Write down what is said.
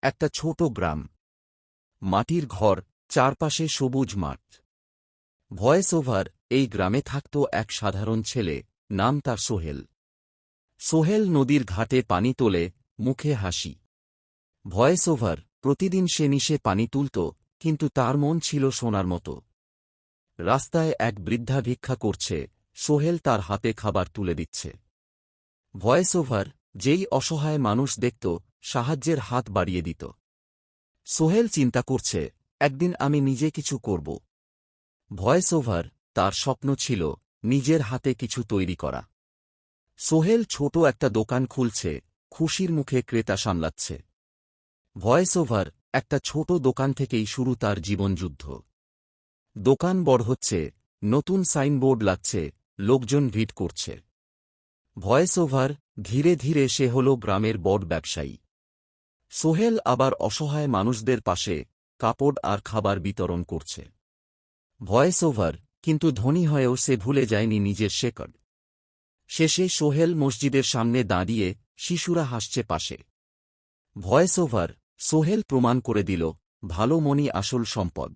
একটা ছোট গ্রাম, মাটির ঘর, চারপাশে সবুজ মাঠ। Voice over. এই গ্রামে থাকত এক সাধারণ ছেলে, নাম তার সোহেল। সোহেল নদীর ঘাটে পানি তোলে, মুখে হাসি। Voice over. প্রতিদিন সে নিশে পানি তুলত, কিন্তু তার মন ছিল সোনার মতো। রাস্তায় এক বৃদ্ধা ভিক্ষা করছে, সোহেল তার হাতে খাবার তুলে দিচ্ছে। Voice over. যেই অসহায় মানুষ দেখত, সাহায্যের হাত বাড়িয়ে দিত। সোহেল চিন্তা করছে, একদিন আমি নিজে কিছু করব। Voice over. তার স্বপ্ন ছিল নিজের হাতে কিছু তৈরি করা। সোহেল ছোট একটা দোকান খুলছে, খুশির মুখে ক্রেতা সামলাচ্ছে। Voice over. একটা ছোট দোকান থেকেই শুরু তার জীবনযুদ্ধ। দোকান বড় হচ্ছে, নতুন সাইনবোর্ড লাগছে, লোকজন ভিড় করছে। Voice over. ধীরে ধীরে সে হল গ্রামের বড় ব্যবসায়ী। সোহেল আবার অসহায় মানুষদের পাশে কাপড় আর খাবার বিতরণ করছে। Voice over. কিন্তু ধনী হয়েও সে ভুলে যায়নি নিজের শেকড়। শেষে সোহেল মসজিদের সামনে দাঁড়িয়ে, শিশুরা হাসছে পাশে। Voice over. সোহেল প্রমাণ করে দিল, ভালো মনই আসল সম্পদ।